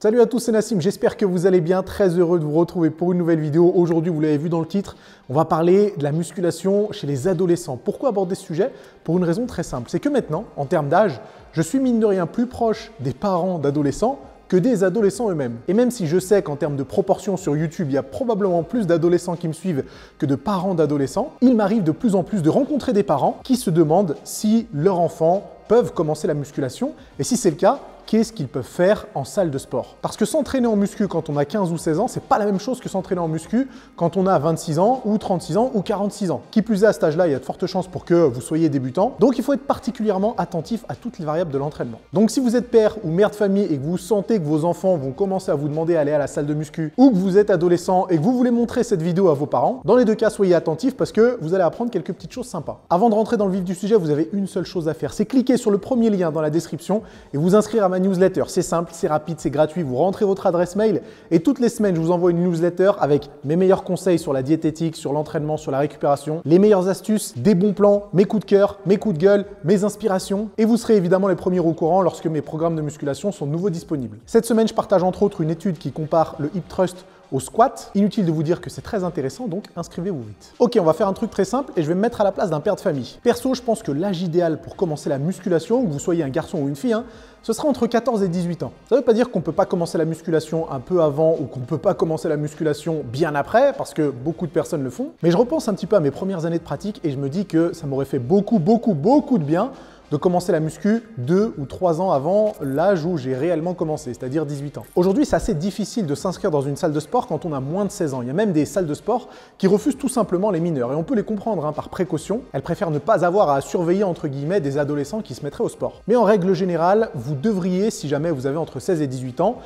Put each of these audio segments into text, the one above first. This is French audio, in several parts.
Salut à tous, c'est Nassim, j'espère que vous allez bien, très heureux de vous retrouver pour une nouvelle vidéo. Aujourd'hui, vous l'avez vu dans le titre, on va parler de la musculation chez les adolescents. Pourquoi aborder ce sujet? Pour une raison très simple, c'est que maintenant, en termes d'âge, je suis mine de rien plus proche des parents d'adolescents que des adolescents eux-mêmes. Et même si je sais qu'en termes de proportion sur YouTube, il y a probablement plus d'adolescents qui me suivent que de parents d'adolescents, il m'arrive de plus en plus de rencontrer des parents qui se demandent si leurs enfants peuvent commencer la musculation et si c'est le cas, qu'est-ce qu'ils peuvent faire en salle de sport. Parce que s'entraîner en muscu quand on a 15 ou 16 ans, c'est pas la même chose que s'entraîner en muscu quand on a 26 ans ou 36 ans ou 46 ans. Qui plus est, à cet âge-là, il y a de fortes chances pour que vous soyez débutant. Donc il faut être particulièrement attentif à toutes les variables de l'entraînement. Donc si vous êtes père ou mère de famille et que vous sentez que vos enfants vont commencer à vous demander d'aller à la salle de muscu ou que vous êtes adolescent et que vous voulez montrer cette vidéo à vos parents, dans les deux cas, soyez attentifs parce que vous allez apprendre quelques petites choses sympas. Avant de rentrer dans le vif du sujet, vous avez une seule chose à faire, c'est cliquer sur le premier lien dans la description et vous inscrire à ma newsletter. C'est simple, c'est rapide, c'est gratuit. Vous rentrez votre adresse mail et toutes les semaines, je vous envoie une newsletter avec mes meilleurs conseils sur la diététique, sur l'entraînement, sur la récupération, les meilleures astuces, des bons plans, mes coups de cœur, mes coups de gueule, mes inspirations. Et vous serez évidemment les premiers au courant lorsque mes programmes de musculation sont de nouveau disponibles. Cette semaine, je partage entre autres une étude qui compare le hip thrust au squat. Inutile de vous dire que c'est très intéressant, donc inscrivez-vous vite. Ok, on va faire un truc très simple et je vais me mettre à la place d'un père de famille. Perso, je pense que l'âge idéal pour commencer la musculation, que vous soyez un garçon ou une fille, ce sera entre 14 et 18 ans. Ça ne veut pas dire qu'on ne peut pas commencer la musculation un peu avant ou qu'on ne peut pas commencer la musculation bien après, parce que beaucoup de personnes le font. Mais je repense un petit peu à mes premières années de pratique et je me dis que ça m'aurait fait beaucoup de bien de commencer la muscu 2 ou 3 ans avant l'âge où j'ai réellement commencé, c'est-à-dire 18 ans. Aujourd'hui, c'est assez difficile de s'inscrire dans une salle de sport quand on a moins de 16 ans. Il y a même des salles de sport qui refusent tout simplement les mineurs. Et on peut les comprendre par précaution. Elles préfèrent ne pas avoir à surveiller entre guillemets des adolescents qui se mettraient au sport. Mais en règle générale, vous devriez, si jamais vous avez entre 16 et 18 ans,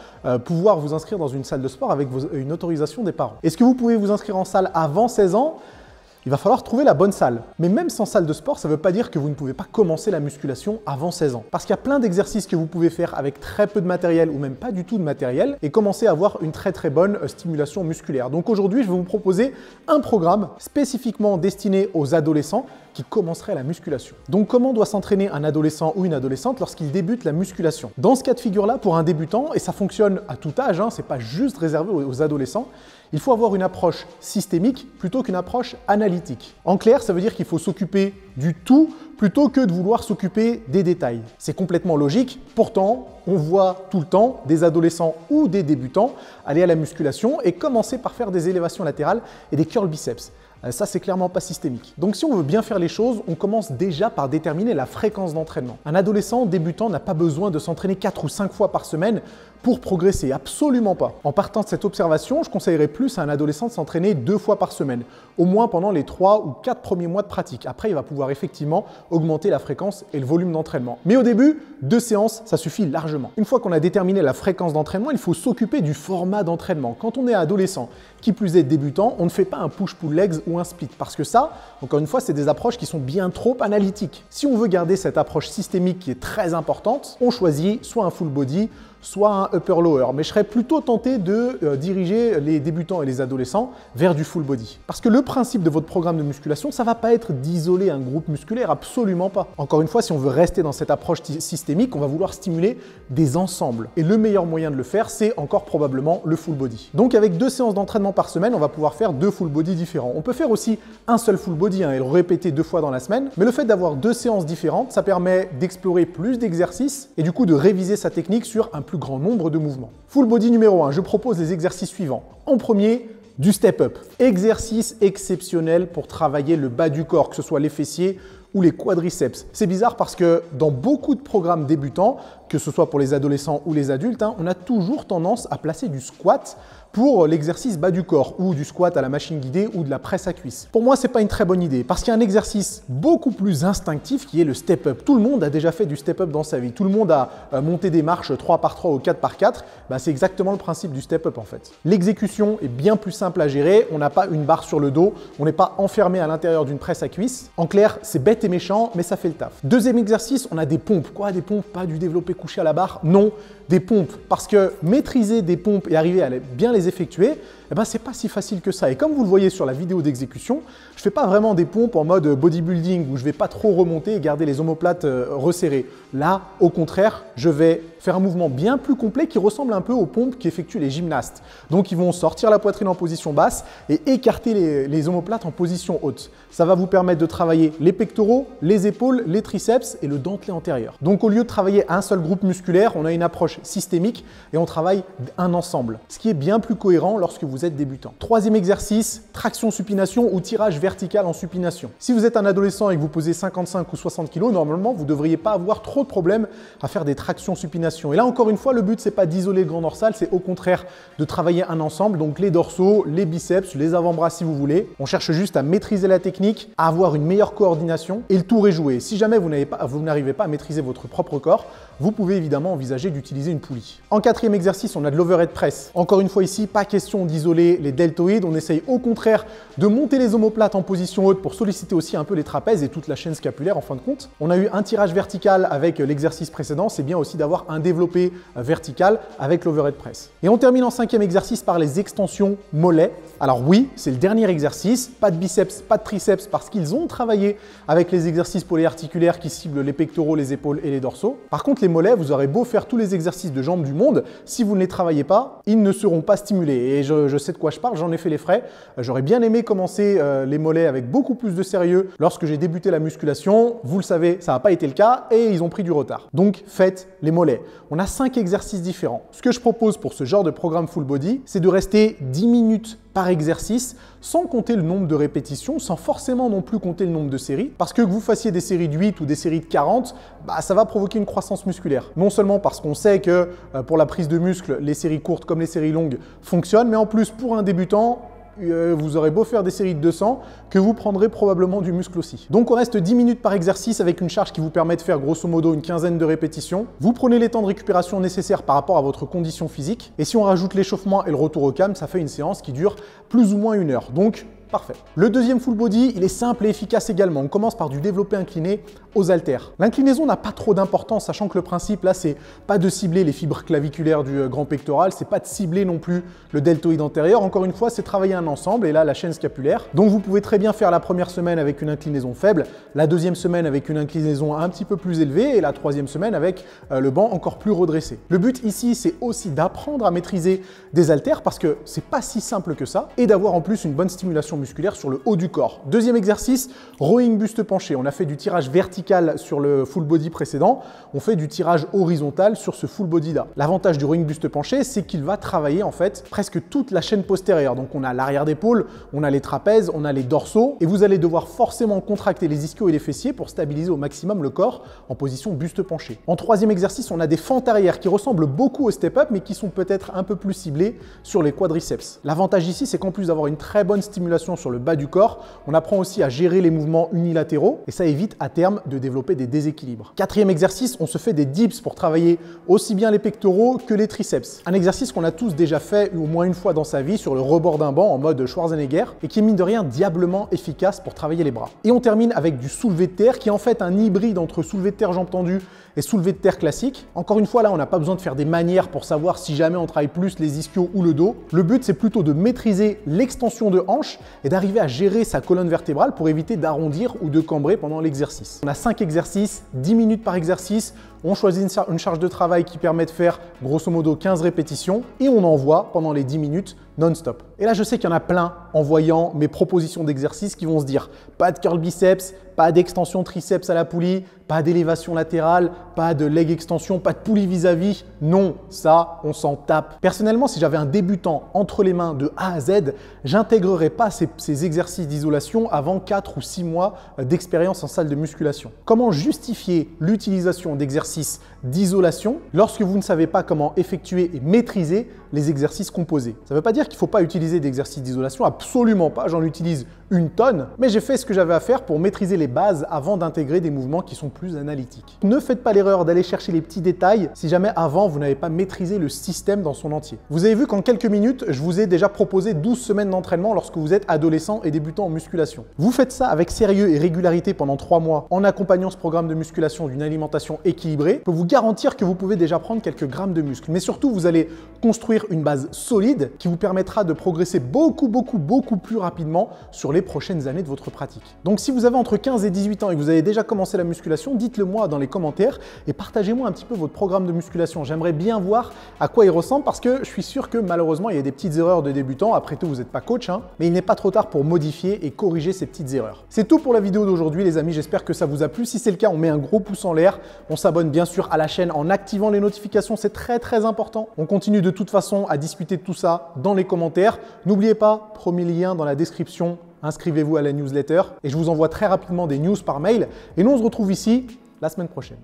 pouvoir vous inscrire dans une salle de sport avec une autorisation des parents. Est-ce que vous pouvez vous inscrire en salle avant 16 ans? Il va falloir trouver la bonne salle. Mais même sans salle de sport, ça ne veut pas dire que vous ne pouvez pas commencer la musculation avant 16 ans. Parce qu'il y a plein d'exercices que vous pouvez faire avec très peu de matériel ou même pas du tout de matériel et commencer à avoir une très bonne stimulation musculaire. Donc aujourd'hui, je vais vous proposer un programme spécifiquement destiné aux adolescents qui commenceraient la musculation. Donc comment doit s'entraîner un adolescent ou une adolescente lorsqu'il débute la musculation? Dans ce cas de figure-là, pour un débutant, et ça fonctionne à tout âge, c'est pas juste réservé aux adolescents, il faut avoir une approche systémique plutôt qu'une approche analytique. En clair, ça veut dire qu'il faut s'occuper du tout plutôt que de vouloir s'occuper des détails. C'est complètement logique, pourtant on voit tout le temps des adolescents ou des débutants aller à la musculation et commencer par faire des élévations latérales et des curls biceps. Ça, c'est clairement pas systémique. Donc si on veut bien faire les choses, on commence déjà par déterminer la fréquence d'entraînement. Un adolescent débutant n'a pas besoin de s'entraîner 4 ou 5 fois par semaine pour progresser, absolument pas. En partant de cette observation, je conseillerais plus à un adolescent de s'entraîner 2 fois par semaine, au moins pendant les 3 ou 4 premiers mois de pratique. Après, il va pouvoir effectivement augmenter la fréquence et le volume d'entraînement. Mais au début, 2 séances, ça suffit largement. Une fois qu'on a déterminé la fréquence d'entraînement, il faut s'occuper du format d'entraînement. Quand on est adolescent, qui plus est débutant, on ne fait pas un push-pull legs ou un split parce que ça, encore une fois, c'est des approches qui sont bien trop analytiques. Si on veut garder cette approche systémique qui est très importante, on choisit soit un full body, soit un upper-lower. Mais je serais plutôt tenté de diriger les débutants et les adolescents vers du full body. Parce que le principe de votre programme de musculation, ça ne va pas être d'isoler un groupe musculaire, absolument pas. Encore une fois, si on veut rester dans cette approche systémique, on va vouloir stimuler des ensembles. Et le meilleur moyen de le faire, c'est encore probablement le full body. Donc avec 2 séances d'entraînement par semaine, on va pouvoir faire 2 full body différents. On peut faire aussi un seul full body et le répéter 2 fois dans la semaine. Mais le fait d'avoir 2 séances différentes, ça permet d'explorer plus d'exercices et du coup de réviser sa technique sur un plus grand nombre de mouvements. Full body numéro 1, je propose les exercices suivants. En premier, du step-up. Exercice exceptionnel pour travailler le bas du corps, que ce soit les fessiers ou les quadriceps. C'est bizarre parce que dans beaucoup de programmes débutants, que ce soit pour les adolescents ou les adultes, on a toujours tendance à placer du squat pour l'exercice bas du corps ou du squat à la machine guidée ou de la presse à cuisse. Pour moi, ce n'est pas une très bonne idée parce qu'il y a un exercice beaucoup plus instinctif qui est le step-up. Tout le monde a déjà fait du step-up dans sa vie. Tout le monde a monté des marches 3x3 ou 4x4. C'est exactement le principe du step-up en fait. L'exécution est bien plus simple à gérer. On n'a pas une barre sur le dos. On n'est pas enfermé à l'intérieur d'une presse à cuisse. En clair, c'est bête et méchant, mais ça fait le taf. Deuxième exercice, on a des pompes. Quoi, des pompes? Pas du développé couché à la barre? Non, des pompes. Parce que maîtriser des pompes et arriver à bien les effectuer, eh ben, c'est pas si facile que ça. Et comme vous le voyez sur la vidéo d'exécution, je fais pas vraiment des pompes en mode bodybuilding où je vais pas trop remonter et garder les omoplates resserrées. Là, au contraire, je vais faire un mouvement bien plus complet qui ressemble un peu aux pompes qu'effectuent les gymnastes. Donc, ils vont sortir la poitrine en position basse et écarter les omoplates en position haute. Ça va vous permettre de travailler les pectoraux, les épaules, les triceps et le dentelé antérieur. Donc, au lieu de travailler un seul groupe musculaire, on a une approche systémique et on travaille un ensemble, ce qui est bien plus cohérent lorsque vous êtes débutant. Troisième exercice, traction supination ou tirage vertical en supination. Si vous êtes un adolescent et que vous pesez 55 ou 60 kg, normalement, vous ne devriez pas avoir trop de problèmes à faire des tractions supination. Et là, encore une fois, le but, c'est pas d'isoler le grand dorsal, c'est au contraire de travailler un ensemble, donc les dorsaux, les biceps, les avant-bras si vous voulez. On cherche juste à maîtriser la technique, à avoir une meilleure coordination et le tour est joué. Si jamais vous n'arrivez pas à maîtriser votre propre corps, vous pouvez évidemment envisager d'utiliser une poulie. En quatrième exercice, on a de l'overhead press. Encore une fois ici, pas question d'isoler les deltoïdes, on essaye au contraire de monter les omoplates en position haute pour solliciter aussi un peu les trapèzes et toute la chaîne scapulaire en fin de compte. On a eu un tirage vertical avec l'exercice précédent, c'est bien aussi d'avoir un développé vertical avec l'overhead press. Et on termine en cinquième exercice par les extensions mollets. Alors oui, c'est le dernier exercice, pas de biceps, pas de triceps parce qu'ils ont travaillé avec les exercices polyarticulaires qui ciblent les pectoraux, les épaules et les dorsaux. Par contre, les mollets, vous aurez beau faire tous les exercices de jambes du monde, si vous ne les travaillez pas, ils ne seront pas stimulés. Et je sais de quoi je parle, j'en ai fait les frais. J'aurais bien aimé commencer les mollets avec beaucoup plus de sérieux lorsque j'ai débuté la musculation. Vous le savez, ça n'a pas été le cas et ils ont pris du retard. Donc faites les mollets. On a 5 exercices différents. Ce que je propose pour ce genre de programme full body, c'est de rester 10 minutes par exercice, sans compter le nombre de répétitions, sans forcément non plus compter le nombre de séries, parce que vous fassiez des séries de 8 ou des séries de 40, ça va provoquer une croissance musculaire. Non seulement parce qu'on sait que pour la prise de muscle, les séries courtes comme les séries longues fonctionnent, mais en plus pour un débutant, vous aurez beau faire des séries de 200, que vous prendrez probablement du muscle aussi. Donc on reste 10 minutes par exercice avec une charge qui vous permet de faire grosso modo une quinzaine de répétitions. Vous prenez les temps de récupération nécessaires par rapport à votre condition physique. Et si on rajoute l'échauffement et le retour au calme, ça fait une séance qui dure plus ou moins 1 heure. Donc parfait. Le deuxième full body, il est simple et efficace également. On commence par du développé incliné aux haltères. L'inclinaison n'a pas trop d'importance, sachant que le principe là, c'est pas de cibler les fibres claviculaires du grand pectoral, c'est pas de cibler non plus le deltoïde antérieur. Encore une fois, c'est travailler un ensemble et là, la chaîne scapulaire. Donc vous pouvez très bien faire la première semaine avec une inclinaison faible, la deuxième semaine avec une inclinaison un petit peu plus élevée et la troisième semaine avec le banc encore plus redressé. Le but ici, c'est aussi d'apprendre à maîtriser des haltères parce que c'est pas si simple que ça et d'avoir en plus une bonne stimulation musculaire sur le haut du corps. Deuxième exercice, rowing buste penché. On a fait du tirage vertical sur le full body précédent. On fait du tirage horizontal sur ce full body là. L'avantage du rowing buste penché, c'est qu'il va travailler en fait presque toute la chaîne postérieure. Donc on a l'arrière d'épaule, on a les trapèzes, on a les dorsaux et vous allez devoir forcément contracter les ischios et les fessiers pour stabiliser au maximum le corps en position buste penché. En troisième exercice, on a des fentes arrière qui ressemblent beaucoup au step-up mais qui sont peut-être un peu plus ciblées sur les quadriceps. L'avantage ici, c'est qu'en plus d'avoir une très bonne stimulation sur le bas du corps, on apprend aussi à gérer les mouvements unilatéraux et ça évite à terme de développer des déséquilibres. Quatrième exercice, on se fait des dips pour travailler aussi bien les pectoraux que les triceps. Un exercice qu'on a tous déjà fait au moins une fois dans sa vie sur le rebord d'un banc en mode Schwarzenegger et qui est mine de rien diablement efficace pour travailler les bras. Et on termine avec du soulevé de terre qui est en fait un hybride entre soulevé de terre jambes tendues et soulevé de terre classique. Encore une fois là, on n'a pas besoin de faire des manières pour savoir si jamais on travaille plus les ischios ou le dos. Le but c'est plutôt de maîtriser l'extension de hanche et d'arriver à gérer sa colonne vertébrale pour éviter d'arrondir ou de cambrer pendant l'exercice. On a 5 exercices, 10 minutes par exercice. On choisit une charge de travail qui permet de faire grosso modo 15 répétitions et on envoie pendant les 10 minutes non-stop. Et là, je sais qu'il y en a plein en voyant mes propositions d'exercices qui vont se dire pas de curl biceps, pas d'extension triceps à la poulie, pas d'élévation latérale, pas de leg extension, pas de poulie vis-à-vis. Non, ça, on s'en tape. Personnellement, si j'avais un débutant entre les mains de A à Z, j'intégrerais pas ces exercices d'isolation avant 4 ou 6 mois d'expérience en salle de musculation. Comment justifier l'utilisation d'exercices d'isolation lorsque vous ne savez pas comment effectuer et maîtriser les exercices composés? Ça ne veut pas dire qu'il ne faut pas utiliser d'exercices d'isolation, absolument pas. J'en utilise une tonne, mais j'ai fait ce que j'avais à faire pour maîtriser les bases avant d'intégrer des mouvements qui sont plus analytiques. Ne faites pas l'erreur d'aller chercher les petits détails si jamais avant vous n'avez pas maîtrisé le système dans son entier. Vous avez vu qu'en quelques minutes, je vous ai déjà proposé 12 semaines d'entraînement lorsque vous êtes adolescent et débutant en musculation. Vous faites ça avec sérieux et régularité pendant 3 mois en accompagnant ce programme de musculation d'une alimentation équilibrée. Je peux vous garantir que vous pouvez déjà prendre quelques grammes de muscles, mais surtout vous allez construire une base solide qui vous permettra de progresser beaucoup plus rapidement sur les prochaines années de votre pratique. Donc si vous avez entre 15 et 18 ans et que vous avez déjà commencé la musculation, dites-le moi dans les commentaires et partagez-moi un petit peu votre programme de musculation. J'aimerais bien voir à quoi il ressemble parce que je suis sûr que malheureusement il y a des petites erreurs de débutants. Après tout, vous n'êtes pas coach, hein, mais il n'est pas trop tard pour modifier et corriger ces petites erreurs. C'est tout pour la vidéo d'aujourd'hui les amis, j'espère que ça vous a plu. Si c'est le cas, on met un gros pouce en l'air. On s'abonne bien sûr à la chaîne en activant les notifications, c'est très important. On continue de toute façon à discuter de tout ça dans les commentaires. N'oubliez pas, premier lien dans la description, inscrivez-vous à la newsletter et je vous envoie très rapidement des news par mail. Et nous on se retrouve ici la semaine prochaine.